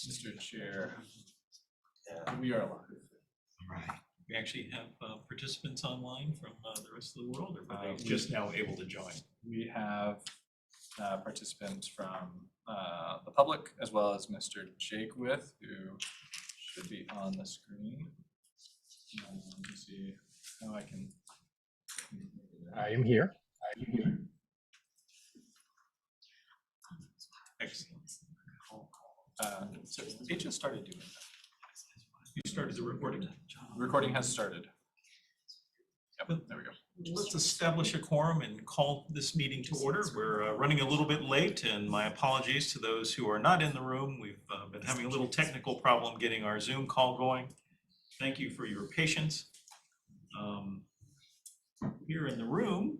Mr. Chair, we are live. All right. We actually have participants online from the rest of the world, or are they just now able to join? We have participants from the public as well as Mr. Jakewith, who should be on the screen. Let me see how I can. I am here. Excellent. So it just started doing that. You started the recording. Recording has started. Yep, there we go. Let's establish a quorum and call this meeting to order. We're running a little bit late, and my apologies to those who are not in the room. We've been having a little technical problem getting our Zoom call going. Thank you for your patience. Here in the room,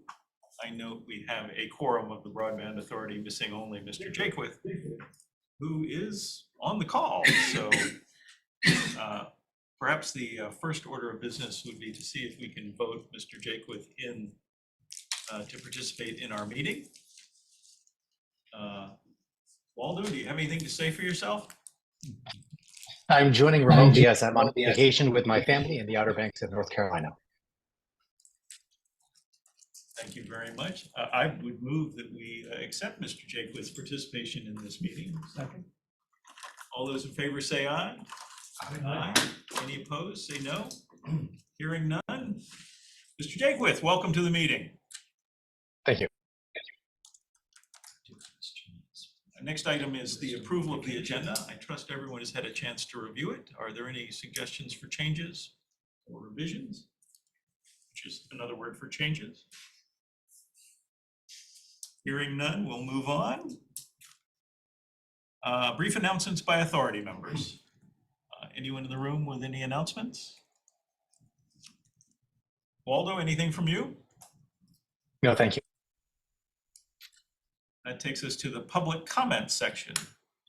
I note we have a quorum of the Broadband Authority, missing only Mr. Jakewith, who is on the call. So perhaps the first order of business would be to see if we can vote Mr. Jakewith in to participate in our meeting. Waldo, do you have anything to say for yourself? I'm joining remotely as I'm on vacation with my family in the Outer Banks of North Carolina. Thank you very much. I would move that we accept Mr. Jakewith's participation in this meeting. Second. All those in favor say aye. Aye. Any opposed, say no. Hearing none. Mr. Jakewith, welcome to the meeting. Thank you. Next item is the approval of the agenda. I trust everyone has had a chance to review it. Are there any suggestions for changes or revisions? Which is another word for changes. Hearing none, we'll move on. Brief announcements by authority members. Anyone in the room with any announcements? Waldo, anything from you? No, thank you. That takes us to the public comment section.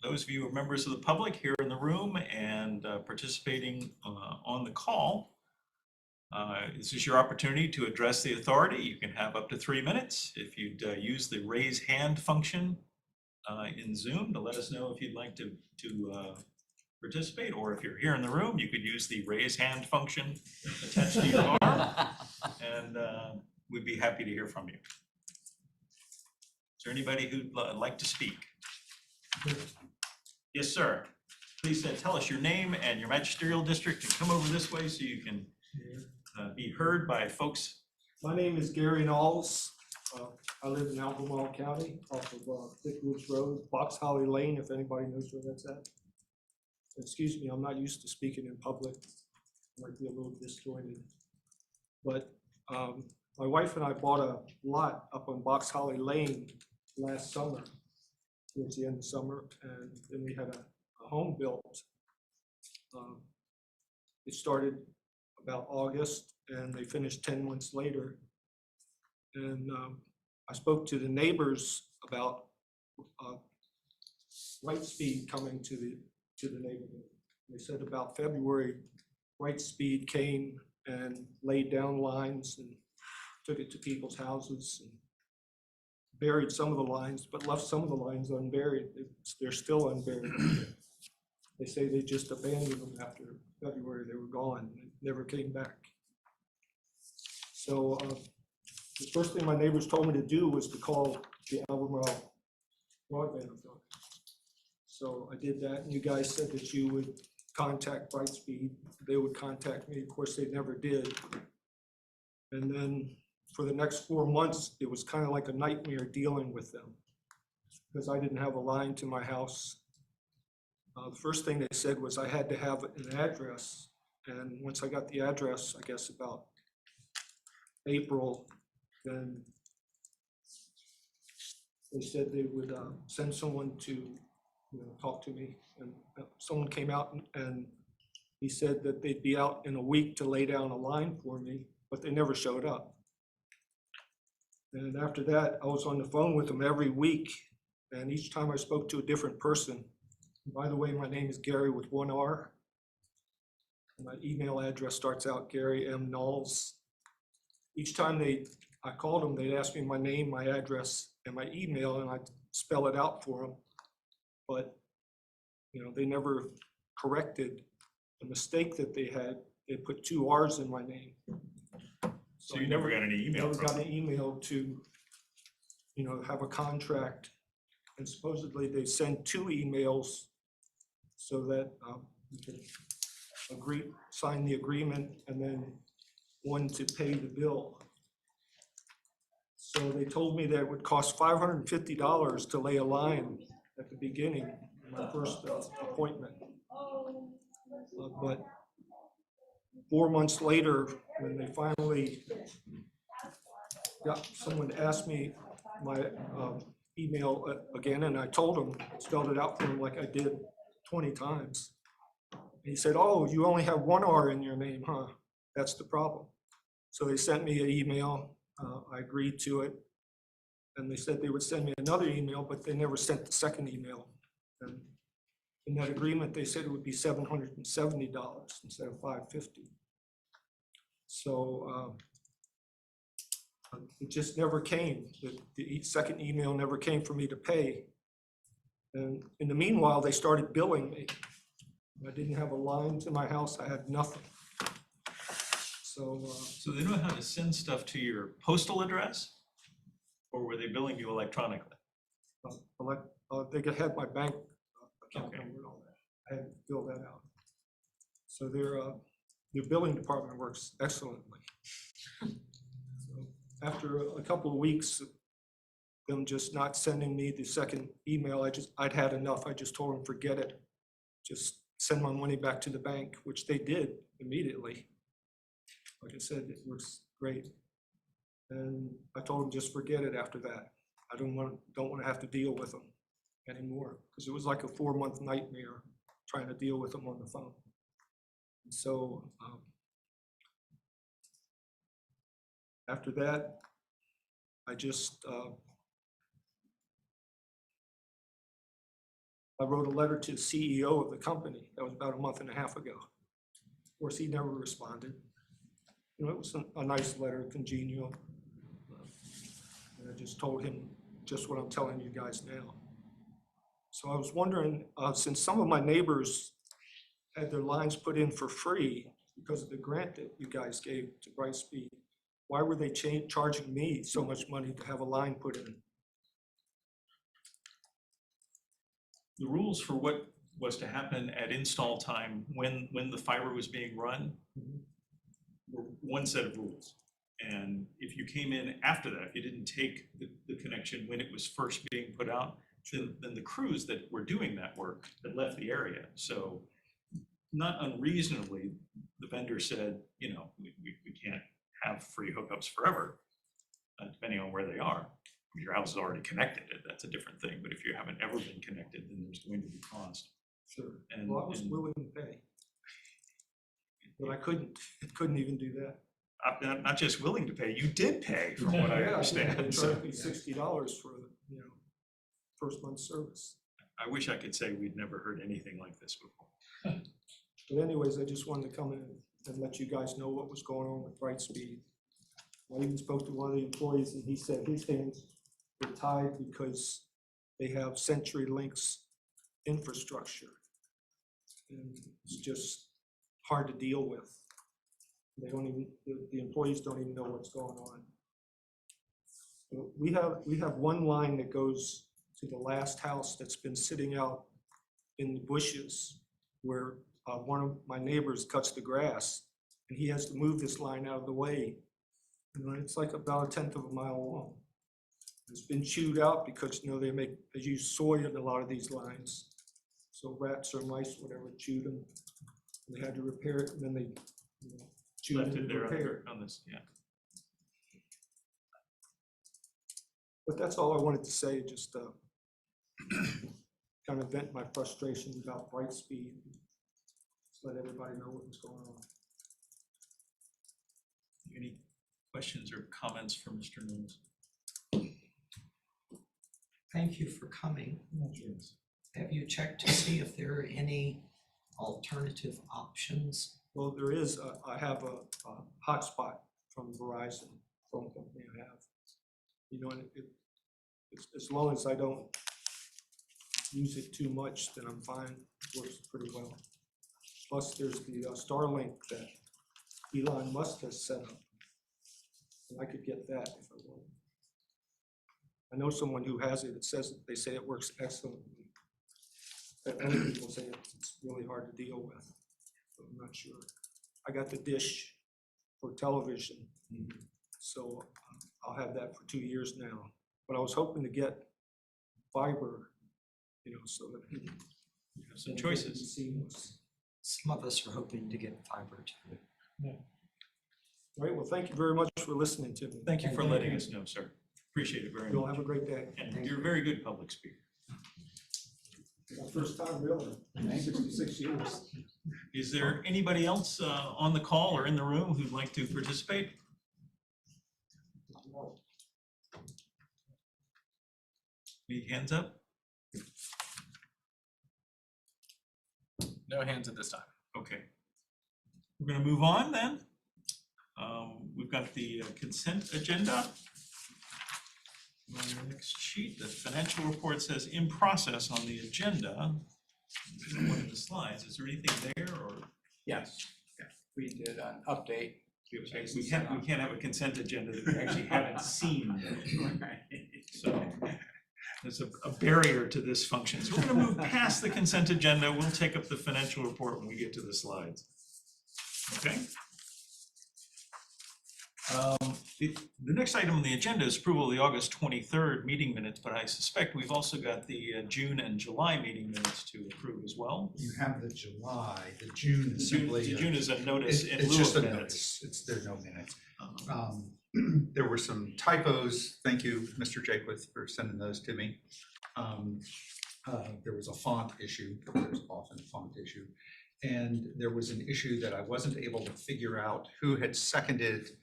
Those of you who are members of the public here in the room and participating on the call, this is your opportunity to address the authority. You can have up to 3 minutes. If you'd use the raise hand function in Zoom to let us know if you'd like to participate, or if you're here in the room, you could use the raise hand function attached to your arm, and we'd be happy to hear from you. Is there anybody who'd like to speak? Yes, sir. Please tell us your name and your magisterial district, and come over this way so you can be heard by folks. My name is Gary Knowles. I live in Albemarle County off of Thick Woods Road, Box Holly Lane, if anybody knows where that's at. Excuse me, I'm not used to speaking in public. I might be a little disjointed. But my wife and I bought a lot up on Box Holly Lane last summer, towards the end of summer, and then we had a home built. It started about August, and they finished 10 months later. And I spoke to the neighbors about light speed coming to the neighborhood. They said about February, light speed came and laid down lines and took it to people's houses and buried some of the lines, but left some of the lines unburied. They're still unburied. They say they just abandoned them after February. They were gone. They never came back. So the first thing my neighbors told me to do was to call the Albemarle Broadband Authority. So I did that, and you guys said that you would contact Brightspeed. They would contact me. Of course, they never did. And then for the next 4 months, it was kind of like a nightmare dealing with them because I didn't have a line to my house. The first thing they said was I had to have an address. And once I got the address, I guess about April, then they said they would send someone to talk to me. And someone came out and he said that they'd be out in a week to lay down a line for me, but they never showed up. And after that, I was on the phone with them every week. And each time I spoke to a different person. By the way, my name is Gary with 1 R. My email address starts out Gary M. Knowles. Each time I called them, they'd ask me my name, my address, and my email, and I'd spell it out for them. But they never corrected the mistake that they had. They put 2 R's in my name. So you never got any email Never from got them? an email to, have a contract. And supposedly they send 2 emails so that we can sign the agreement, and then one to pay the bill. So they told me that it would cost $550 to lay a line at the beginning, my first appointment. But 4 months later, when they finally got someone to ask me my email again, and I told him, spelled it out for him like I did 20 times. He said, "Oh, you only have 1 R in your name, huh? That's the problem." So they sent me an email. I agreed to it. And they said they would send me another email, but they never sent the second email. And in that agreement, they said it would be $770 instead of $550. So it just never came. The second email never came for me to pay. And in the meanwhile, they started billing me. I didn't have a line to my house. I had nothing. So they know how to send stuff to your postal address? Or were they billing you electronically? they could have my bank account Okay. number and all that. I had to fill that out. So their billing department works excellently. So after a couple of weeks, them just not sending me the second email, I'd had enough. I just told them, forget it. Just send my money back to the bank, which they did immediately. Like I said, it works great. And I told them just forget it after that. I don't want to have to deal with them anymore, because it was like a 4-month nightmare trying to deal with them on the phone. And so after that, I just I wrote a letter to the CEO of the company. That was about a month and a half ago. Of course, he never responded. It was a nice letter, congenial. And I just told him just what I'm telling you guys now. So I was wondering, since some of my neighbors had their lines put in for free because of the grant that you guys gave to Brightspeed, why were they charging me so much money to have a line put in? The rules for what was to happen at install time when the fiber was being run were one set of rules. And if you came in after that, if you didn't take the connection when it was first being put out, then the crews that were doing that work had left the area. So not unreasonably, the vendor said, we can't have free hookups forever, depending on where they are. If your house is already connected, that's a different thing. But if you haven't ever been connected, then there's going to be cost. Sure. And, Well, I was willing to pay, but I couldn't even do that. I'm not just willing to pay, you did pay, from what I Yeah, understand. They So charged me $60 for first month's service. I wish I could say we'd never heard anything like this before. But anyways, I just wanted to come in and let you guys know what was going on with Brightspeed. I even spoke to one of the employees, and he said his hands were tied because they have CenturyLink's infrastructure. And it's just hard to deal with. They don't even, the employees don't even know what's going on. So we have one line that goes to the last house that's been sitting out in the bushes where one of my neighbors cuts the grass and he has to move this line out of the way. And it's like about 1/10 of a mile long. It's been chewed out because, you know, they use soy in a lot of these lines. So rats or mice, whatever, chewed them. And they had to repair it, and then they, you know, chewed Left it it and there repaired. on this, yeah. But that's all I wanted to say, just kind of vent my frustration about Brightspeed. Just let everybody know what was going on. Any questions or comments from Mr. Nunes? Thank you for coming. Have you checked to see if there are any alternative options? Well, there is, I have a hotspot from Verizon phone company I have. You know, and as long as I don't use it too much, then I'm fine. It works pretty well. Plus, there's the Starlink that Elon Musk has set up. And I could get that if I wanted. I know someone who has it. It says, they say it works excellently. But other people say it's really hard to deal with. So I'm not sure. I got the dish for television. So I'll have that for 2 years now. But I was hoping to get fiber, you know, so that You have some choices. seamless. Some of us are hoping to get fiber too. All right, well, thank you very much for listening to me. Thank you for letting us know, sir. Appreciate it very You all much. have a great day. And you're a very good public speaker. My first time really, 66 years. Is there anybody else on the call or in the room who'd like to participate? Any hands up? No hands at this time. Okay. We're going to move on then. We've got the consent agenda. On the next sheet, the financial report says in process on the agenda. There's one of the slides. Is there anything there or? Yes, we did an update. We can't have a consent agenda that we actually haven't seen. So there's a barrier to this function. So we're going to move past the consent agenda. We'll take up the financial report when we get to the slides. Okay. The next item on the agenda is approval of the August 23rd meeting minutes, but I suspect we've also got the June and July meeting minutes to approve as well. You have the July, the June is simply. June is a notice in It's lieu just of a minutes. notice, there are no minutes. There were some typos, thank you, Mr. Jakewith, for sending those to me. There was a font issue, there's often a font issue. And there was an issue that I wasn't able to figure out who had seconded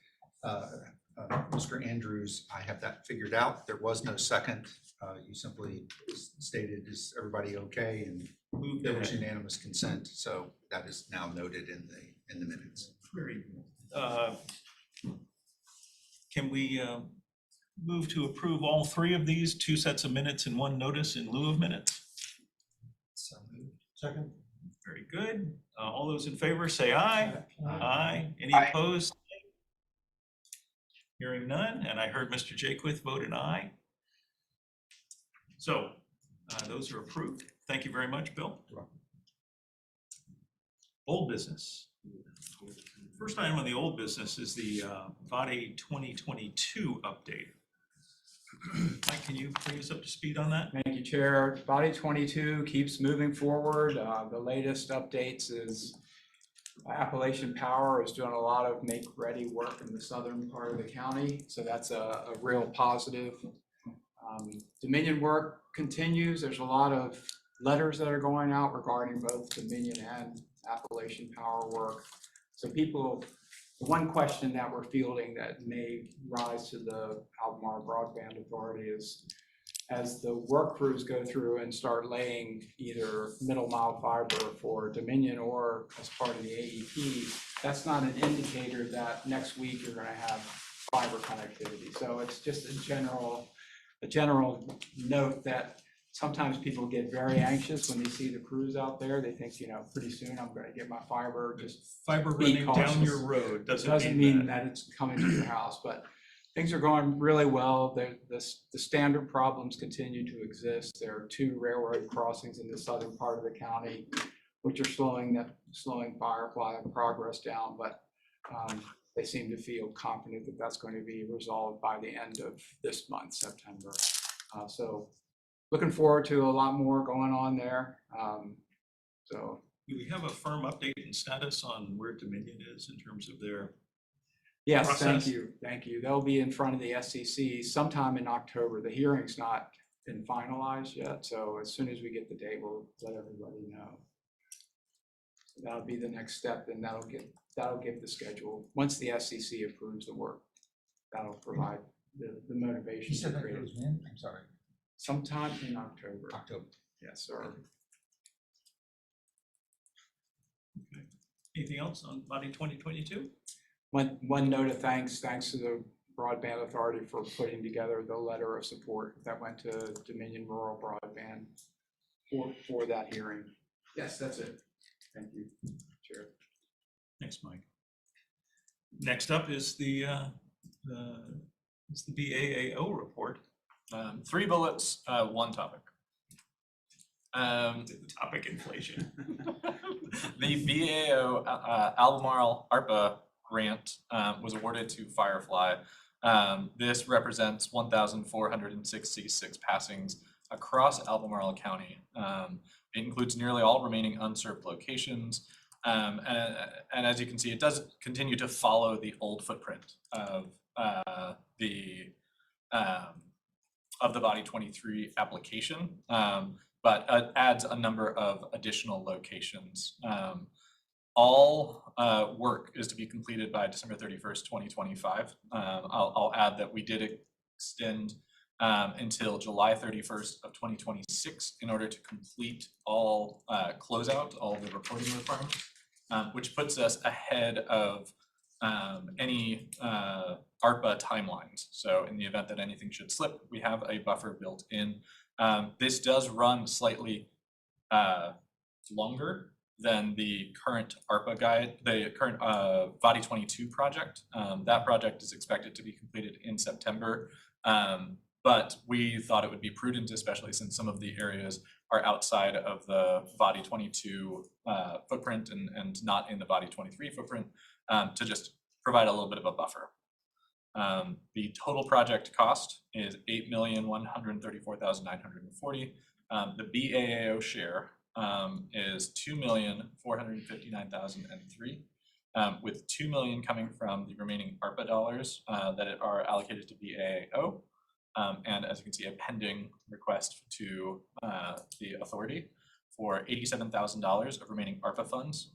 Mr. Andrews. I have that figured out. There was no second. You simply stated, is everybody okay? And Moved there was ahead. unanimous consent. So that is now noted in the minutes. Very good. Can we move to approve all three of these, 2 sets of minutes and 1 notice in lieu of minutes? So moved. Second. Very good. All those in favor say aye. Aye. Any opposed? Hearing none, and I heard Mr. Jakewith voted aye. So those are approved. Thank you very much, Bill. You're welcome. Old business. First item on the old business is the VADI 2022 update. Mike, can you bring us up to speed on that? Thank you, Chair. Body 22 keeps moving forward. The latest updates is Appalachian Power is doing a lot of make-ready work in the southern part of the county, so that's a real positive. Dominion work continues. There's a lot of letters that are going out regarding both Dominion and Appalachian Power work. So people, the one question that we're fielding that may rise to the Albemarle Broadband Authority is, as the work crews go through and start laying either middle mile fiber for Dominion or as part of the AEP, that's not an indicator that next week you're going to have fiber connectivity. So it's just a general note that sometimes people get very anxious when they see the crews out there. They think, you know, pretty soon I'm going to get my fiber. Just Fiber be running down cautious. your road doesn't mean that it's coming to your house, but things are going really well. The standard problems continue to exist. There are 2 railroad crossings in the southern part of the county which are slowing Firefly progress down, but they seem to feel confident that that's going to be resolved by the end of this month, September. So looking forward to a lot more going on there. So Do we have a firm update and status on where Dominion is in terms of their yes, process? thank you. They'll be in front of the SEC sometime in October. The hearing's not been finalized yet, so as soon as we get the date, we'll let everybody know. So that'll be the next step, and that'll give the schedule. Once the SEC approves the work, that'll provide the motivation. You said to that create it it. was when? I'm sorry. Sometime in October. October. Yes, sir. Anything else on body 2022? One note of thanks to the Broadband Authority for putting together the letter of support that went to Dominion Rural Broadband for that hearing. Yes, that's it. Thank you, Chair. Thanks, Mike. Next up is the BAAO report. 3 bullets, 1 topic. The topic inflation. The BAO Albemarle ARPA grant was awarded to Firefly. This represents 1,466 passings across Albemarle County. It includes nearly all remaining unserved locations. And as you can see, it does continue to follow the old footprint of the Body 23 application, but adds a number of additional locations. All work is to be completed by December 31st, 2025. I'll add that we did extend until July 31st of 2026 in order to complete all closeout, all the reporting requirements, which puts us ahead of any ARPA timelines. So in the event that anything should slip, we have a buffer built in. This does run slightly longer than the current ARPA guide, the current Body 22 project. That project is expected to be completed in September. But we thought it would be prudent, especially since some of the areas are outside of the Body 22 footprint and not in the Body 23 footprint, to just provide a little bit of a buffer. The total project cost is $8,134,940. The BAAO share is $2,459,003, with $2 million coming from the remaining ARPA dollars that are allocated to BAAO. And as you can see, a pending request to the authority for $87,000 of remaining ARPA funds,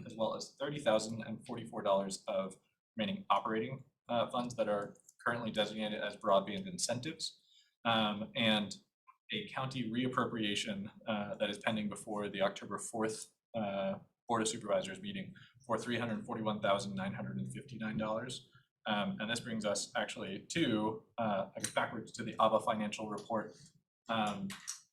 as well as $30,044 of remaining operating funds that are currently designated as broadband incentives, and a county reappropriation that is pending before the October 4th Board of Supervisors meeting for $341,959. And this brings us actually to, I guess backwards to the ABBA financial report.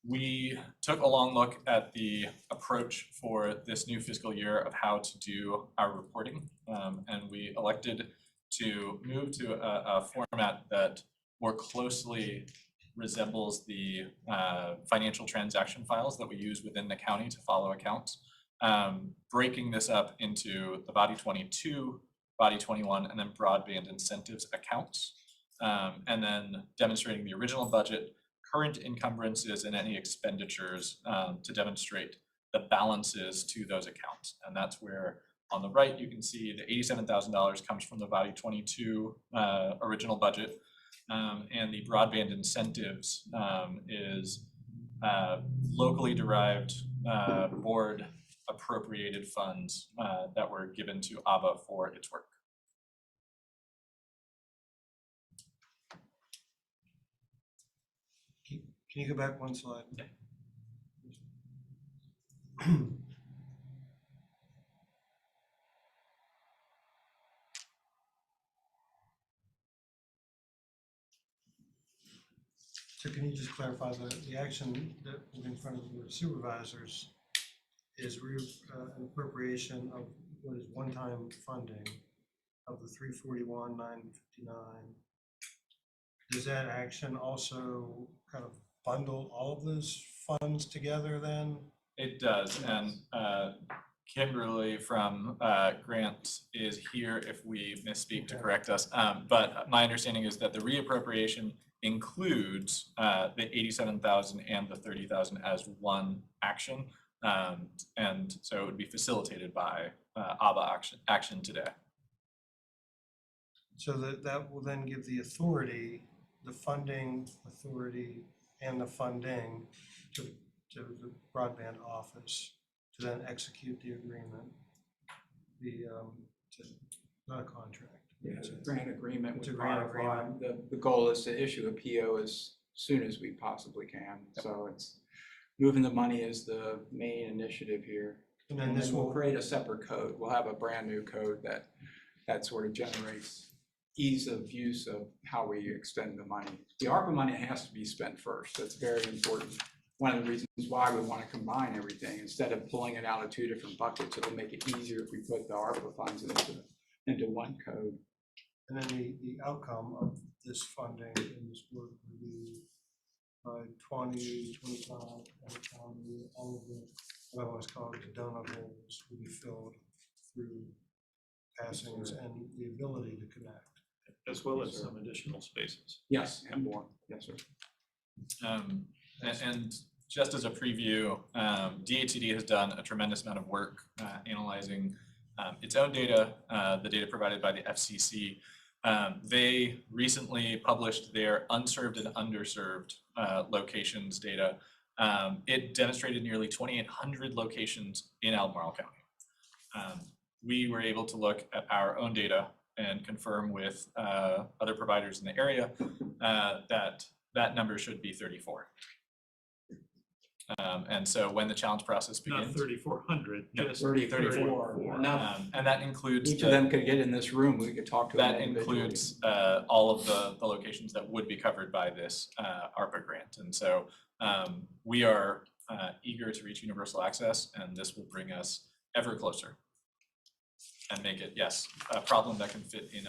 We took a long look at the approach for this new fiscal year of how to do our reporting, and we elected to move to a format that more closely resembles the financial transaction files that we use within the county to follow accounts, breaking this up into the Body 22, Body 21, and then broadband incentives accounts, and then demonstrating the original budget, current encumbrances, and any expenditures to demonstrate the balances to those accounts. And that's where on the right you can see the $87,000 comes from the Body 22 original budget, and the broadband incentives is locally derived board appropriated funds that were given to ABBA for its work. Can you go back one slide? Yeah. So can you just clarify the action that was in front of the Board of Supervisors is an appropriation of what is one-time funding of the $341,959. Does that action also kind of bundle all of those funds together then? It does, and Kimberly from Grant is here if we misspeak to correct us. But my understanding is that the reappropriation includes the 87,000 and the 30,000 as one action. And so it would be facilitated by ABA action today. So that will then give the authority, the funding authority and the funding to the broadband office to then execute the agreement, not a contract. Yeah, it's a grant agreement It's with a grant Firefly. agreement. The goal is to issue a PO as soon as we possibly can. So it's moving the money is the main initiative here. And then And this then we'll will, create a separate code. We'll have a brand new code that sort of generates ease of use of how we extend the money. The ARPA money has to be spent first. That's very important. One of the reasons why we want to combine everything, instead of pulling it out of two different buckets, it'll make it easier if we put the ARPA funds into one code. and then the outcome of this funding and this work will be by 2025, all of the, what I always call it, the donut holes will be filled through passings and the ability to connect. As well as some additional spaces. Yes, and more. Yes, sir. And just as a preview, DHCD has done a tremendous amount of work analyzing its own data, the data provided by the FCC. They recently published their unserved and underserved locations data. It demonstrated nearly 2,800 locations in Albemarle County. We were able to look at our own data and confirm with other providers in the area that number should be 34. And so when the challenge process Not begins, 3,400, No, just 34. Enough. and that includes Each of them could get in this room. We could talk to them that individually. includes all of the locations that would be covered by this ARPA grant. And so we are eager to reach universal access, and this will bring us ever closer and make it, yes, a problem that can fit in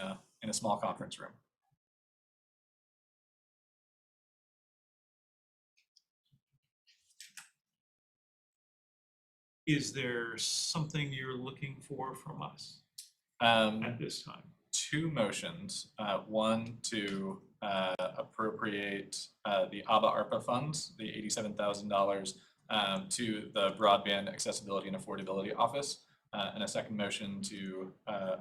a small conference room. Is there something you're looking for from us Um, at this time? Two motions, one to appropriate the ABA ARPA funds, the $87,000 to the Broadband Accessibility and Affordability Office, and a second motion to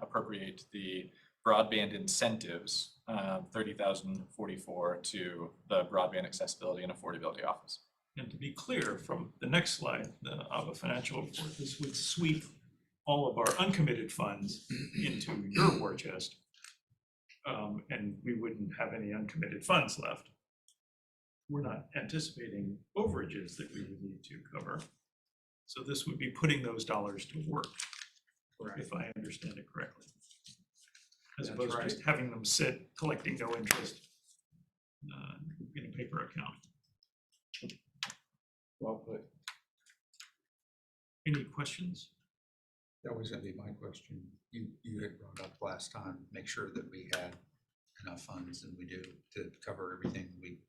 appropriate the broadband incentives, $30,044 to the Broadband Accessibility and Affordability Office. And to be clear from the next slide, the ABA financial report, this would sweep all of our uncommitted funds into your war chest. And we wouldn't have any uncommitted funds left. We're not anticipating overages that we would need to cover. So this would be putting those dollars to work, if I understand it correctly. As opposed to just having them sit collecting no interest in a paper account. Well put. Any questions? That was gonna be my question. You had brought up last time, make sure that we had enough funds, and we do, to cover everything we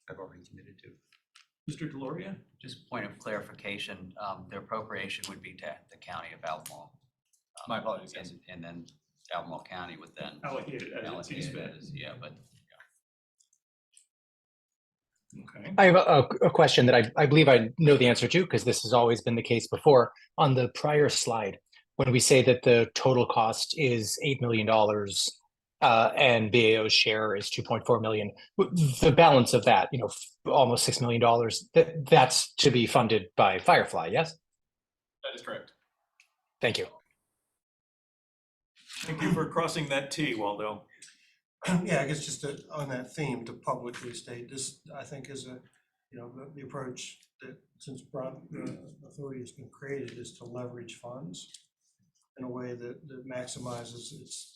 have already committed to. Mr. Deloria? Just point of clarification, the appropriation would be to the county of Albemarle. My apologies, yes. And then Albemarle County would then Allocated as it allocate sees it fit. as, yeah, but Okay. I have a question that I believe I know the answer to, because this has always been the case before. On the prior slide, when we say that the total cost is $8 million and BAO's share is 2.4 million, the balance of that, almost $6 million, that's to be funded by Firefly, yes? That is correct. Thank you. Thank you for crossing that T, Waldo. Yeah, I guess just on that theme, to publicly state this, I think is the approach that since the authority has been created is to leverage funds in a way that maximizes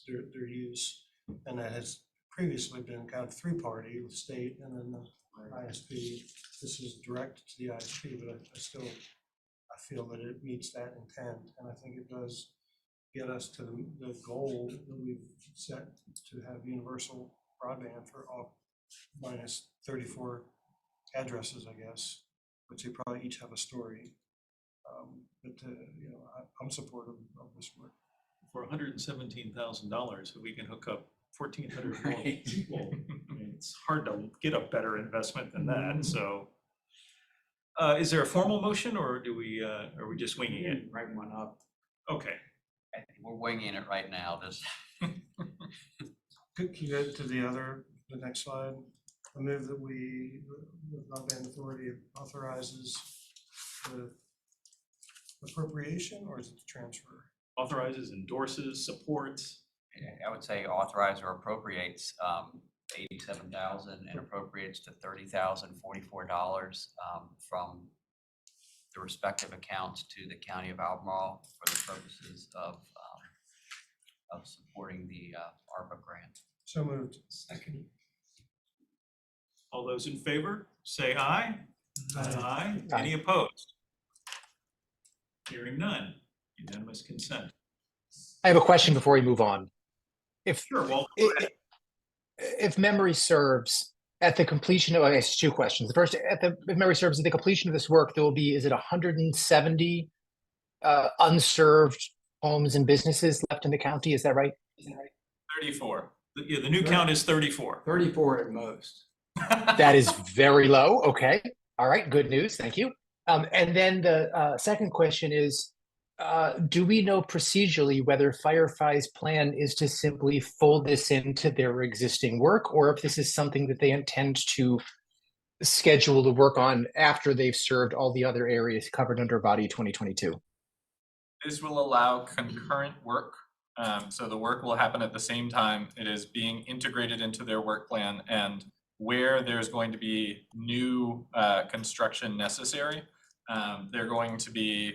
their use. And that has previously been kind of three-party with state and then the ISP. This is direct to the ISP, but I feel that it meets that intent, and I think it does get us to the goal that we've set to have universal broadband for all minus 34 addresses, I guess. which they probably each have a story. But, you know, I'm supportive of this work. For $117,000, we can hook up 1,400 more Right. people. I mean, it's hard to get a better investment than that, so. Is there a formal motion, or are we just winging it? Write one up. Okay, I think we're winging it right now, just. Can you go to the next slide? I move that the Broadband Authority authorizes the appropriation, or is it the transfer? authorizes, endorses, supports. I would say authorize or appropriates 87,000 and appropriates to $30,044 from the respective accounts to the County of Albemarle for the purposes of supporting the ARPA grant. So moved. Second. All those in favor, say aye. Aye. Aye. Any opposed? Hearing none. Unanimous consent. I have a question before we move on. If Sure, well, if memory serves, at the completion of, I guess, two questions. The first, if memory serves, at the completion of this work, there will be, is it 170 unserved homes and businesses left in the county? Is that right? 34. yeah, the new count is 34. 34 at most. That is very low. Okay. All right. Good news. Thank you. And then the second question is, do we know procedurally whether Firefly's plan is to simply fold this into their existing work, or if this is something that they intend to schedule to work on after they've served all the other areas covered under Body 2022? This will allow concurrent work. So the work will happen at the same time. It is being integrated into their work plan, and where there's going to be new construction necessary, they're going to be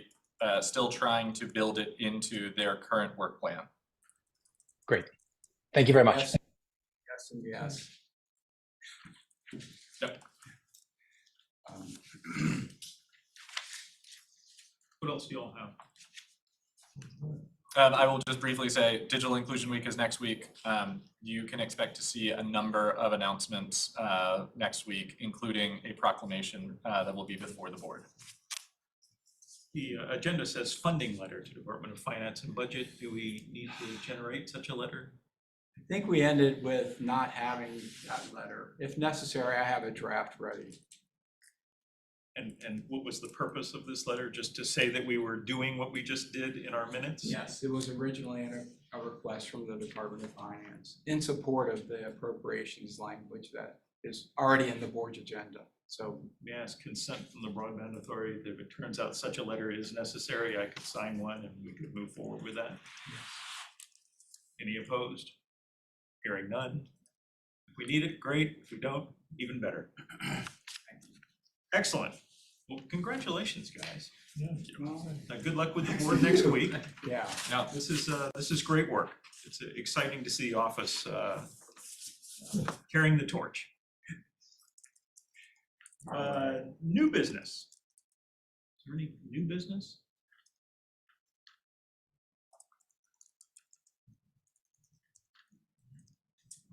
still trying to build it into their current work plan. Great. Thank you very much. Yes, yes, and yes. Yep. What else do you all have? I will just briefly say Digital Inclusion Week is next week. You can expect to see a number of announcements next week, including a proclamation that will be before the board. The agenda says funding letter to Department of Finance and Budget. Do we need to generate such a letter? I think we ended with not having that letter. If necessary, I have a draft ready. And what was the purpose of this letter? Just to say that we were doing what we just did in our minutes? Yes, it was originally a request from the Department of Finance in support of the appropriations language that is already in the board's agenda. So May I ask consent from the Broadband Authority? If it turns out such a letter is necessary, I could sign one and we could move forward with that. Any opposed? Hearing none. If we need it, great. If we don't, even better. Excellent. Well, congratulations, guys. well, Good luck with the board next week. yeah, Now, this is great work. It's exciting to see the office carrying the torch. New business. Is there any new business?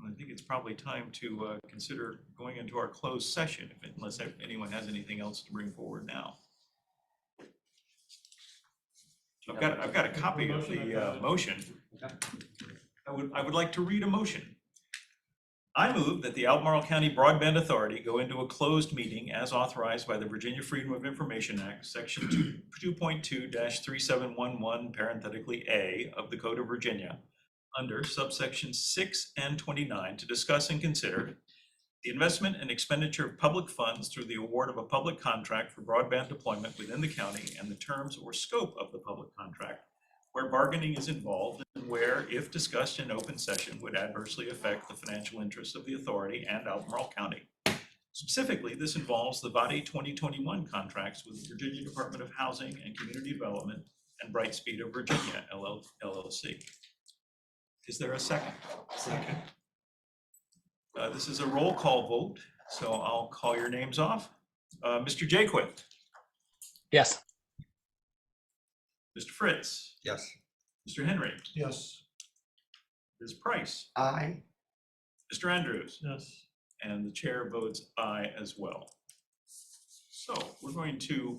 I think it's probably time to consider going into our closed session, unless anyone has anything else to bring forward now. I've got a copy of the motion. I would like to read a motion. I move that the Albemarle County Broadband Authority go into a closed meeting as authorized by the Virginia Freedom of Information Act, Section 2.2-3711, parenthetically A of the Code of Virginia, under subsections 6 and 29, to discuss and consider the investment and expenditure of public funds through the award of a public contract for broadband deployment within the county and the terms or scope of the public contract, where bargaining is involved and where, if discussed in open session, would adversely affect the financial interests of the authority and Albemarle County. Specifically, this involves the Body 2021 contracts with the Virginia Department of Housing and Community Development and Brightspeed of Virginia, LLC. Is there a second? Second. This is a roll call vote, so I'll call your names off. Mr. Jaquith. Yes. Mr. Fritz. Yes. Mr. Henry. Yes. Ms. Price. Aye. Mr. Andrews. Yes. And the chair votes aye as well. So we're going to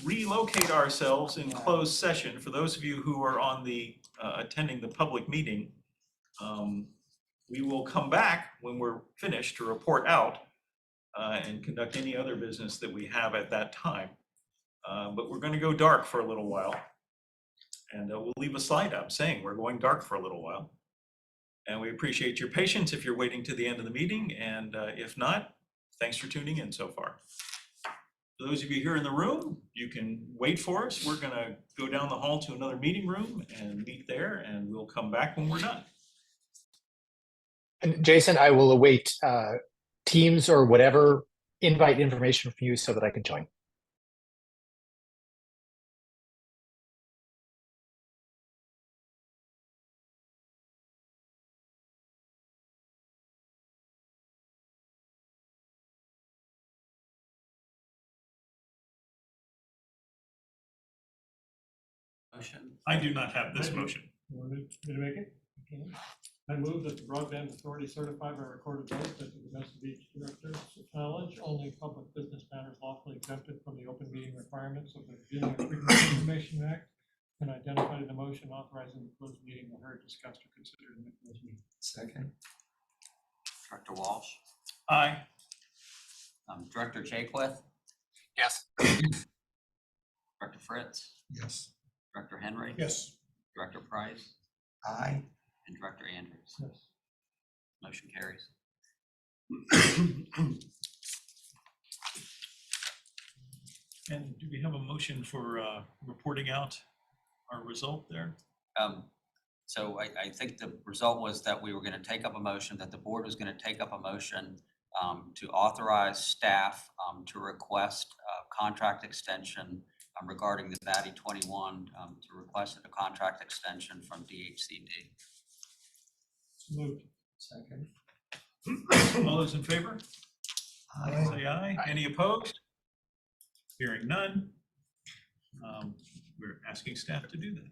relocate ourselves in closed session. For those of you who are on the, attending the public meeting, we will come back when we're finished to report out and conduct any other business that we have at that time. But we're going to go dark for a little while. And we'll leave a slide up saying we're going dark for a little while. And we appreciate your patience if you're waiting to the end of the meeting. And if not, thanks for tuning in so far. For those of you here in the room, you can wait for us. We're going to go down the hall to another meeting room and meet there, and we'll come back when we're done. And Jason, I will await Teams or whatever invite information from you so that I can join. Motion. I do not have this motion. You want me to make it? Okay. I move that the Broadband Authority certify by recorded vote that to the best of each director's knowledge, only public business matters lawfully exempted from the open meeting requirements of the Freedom of Information Act and identify the motion authorizing the closed meeting were heard, discussed, or considered in the closed meeting. Second. Director Walsh, Aye. Director Jakewith, Yes. Director Fritz, Yes. Director Henry, Yes. Director Price, Aye. and Director Andrews. Yes. Motion carries. And do we have a motion for reporting out our result there? So I think the result was that we were going to take up a motion, that the board was going to take up a motion to authorize staff to request a contract extension regarding the VATI 21, to request a contract extension from DHCD. Moved. Second. All those in favor? Aye. Say aye. Any opposed? Hearing none. We're asking staff to do that.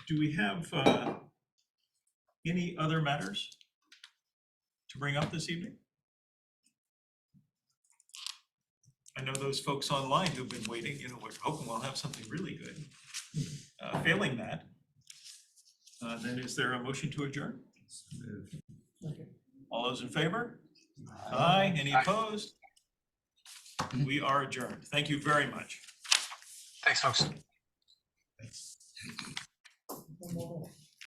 Do we have any other matters to bring up this evening? I know those folks online who've been waiting, we're hoping we'll have something really good. Failing that, then is there a motion to adjourn? Okay. All those in favor? Aye. Any opposed? We are adjourned. Thank you very much. Thanks, folks. One more.